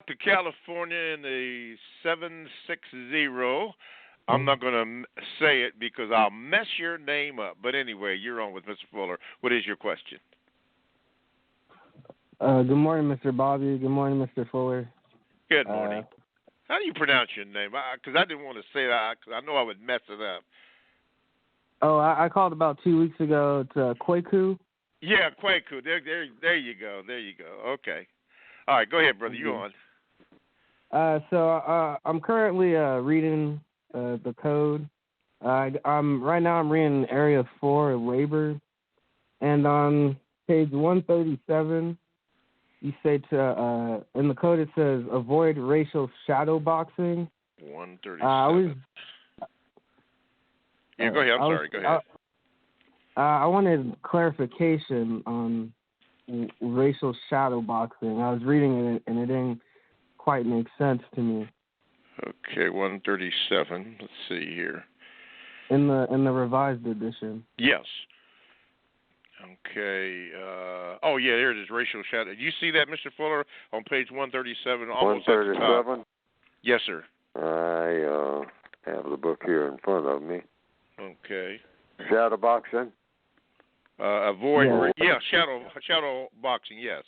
to California in the 760. I'm not going to say it because I'll mess your name up. But anyway, you're on with Mr. Fuller. What is your question? Good morning, Mr. Bobby. Good morning, Mr. Fuller. Good morning. How do you pronounce your name? Because I didn't want to say that because I know I would mess it up. Oh, I called about 2 weeks ago. It's Kweku. Yeah, Kweku. There you go. There you go. Okay. All right, go ahead, brother. You on. I'm currently reading the code. I'm reading Area 4, Labor, and on page 137, you say in the code it says avoid racial shadow boxing. 137. Yeah, go ahead. I'm sorry. Go ahead. I wanted clarification on racial shadow boxing. I was reading it and it didn't quite make sense to me. Okay, 137. Let's see here. In the revised edition. Yes. Okay. There it is. Racial shadow. Do you see that, Mr. Fuller, on page 137? Almost 137. Yes, sir. I have the book here in front of me. Okay. Shadow boxing. Avoid. Shadow boxing. Yes.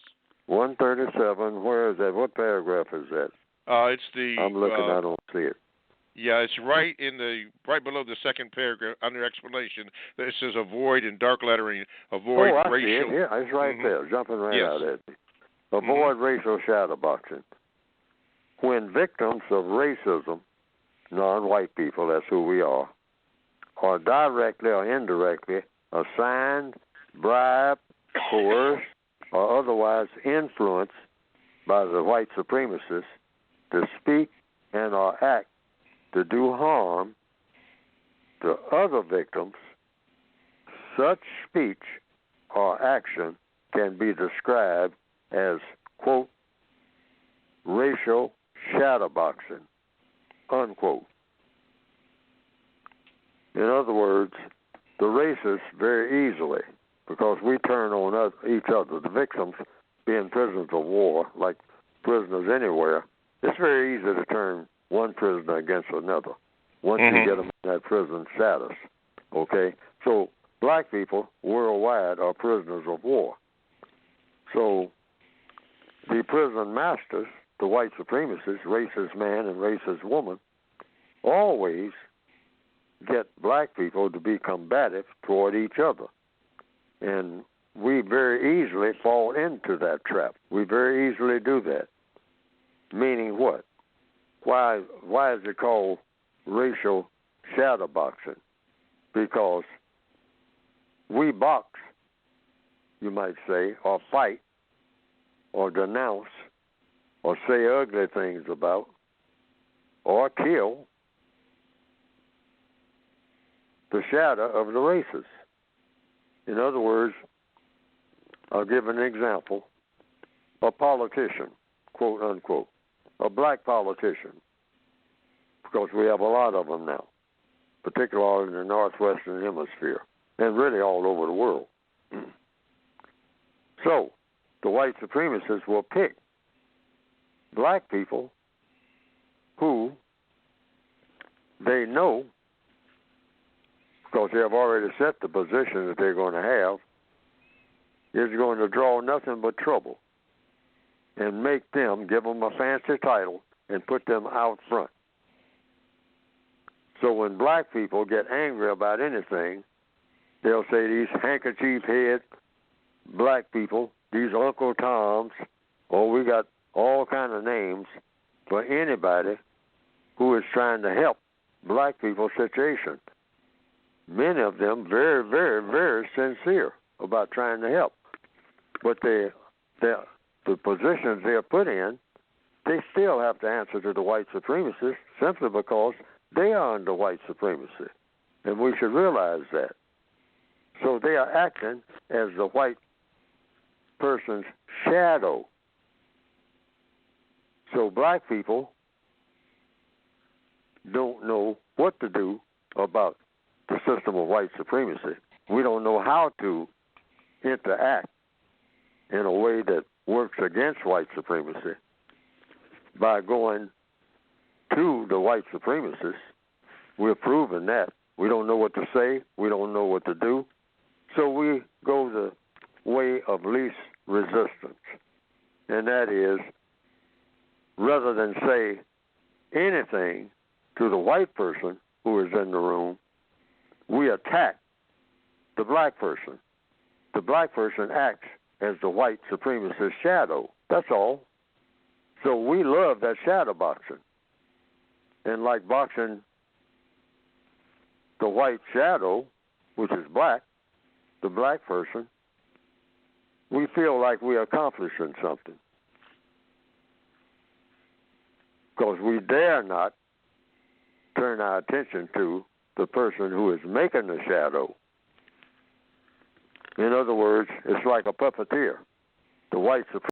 137. Where is that? What paragraph is that? It's the. I'm looking. I don't see it. Yeah, it's right below the second paragraph under explanation. It says avoid in dark lettering. Avoid I racial. See it. Yeah, it's right there, jumping right out at me. Avoid racial shadow boxing. When victims of racism, non-white people, that's who we are directly or indirectly assigned, bribed, coerced, or otherwise influenced by the white supremacists to speak and or act to do harm to other victims, such speech or action can be described as, quote, racial shadowboxing, unquote. In other words, the racists very easily, because we turn on each other, the victims being prisoners of war, like prisoners anywhere, it's very easy to turn one prisoner against another once you get them in that prison status, okay? So black people worldwide are prisoners of war. So the prison masters, the white supremacists, racist man and racist woman, always get black people to be combative toward each other. And we very easily fall into that trap. We very easily do that. Meaning what? Why is it called racial shadow boxing? Because we box, you might say, or fight, or denounce, or say ugly things about, or kill the shadow of the races. In other words, I'll give an example. A politician, quote unquote, a black politician, because we have a lot of them now, particularly in the northwestern hemisphere, and really all over the world. So, the white supremacists will pick black people who they know, because they have already set the position that they're going to have, is going to draw nothing but trouble, and make them, give them a fancy title, and put them out front. So when black people get angry about anything, they'll say these handkerchief head black people, these Uncle Toms, or we got all kind of names for anybody who is trying to help black people's situation. Many of them very, very, very sincere about trying to help. But the positions they're put in, they still have to answer to the white supremacists simply because they are under white supremacy. And we should realize that. So they are acting as the white person's shadow. So black people don't know what to do about the system of white supremacy. We don't know how to interact in a way that works against white supremacy. by going to the white supremacists. We're proving that. We don't know what to say. We don't know what to do. So we go the way of least resistance. And that is, rather than say anything to the white person who is in the room, we attack the black person. The black person acts as the white supremacist shadow. That's all. So we love that shadow boxing. And like boxing the white shadow, which is black, the black person, we feel like we're accomplishing something. Because we dare not turn our attention to the person who is making the shadow. In other words, it's like a puppeteer. The white supremacist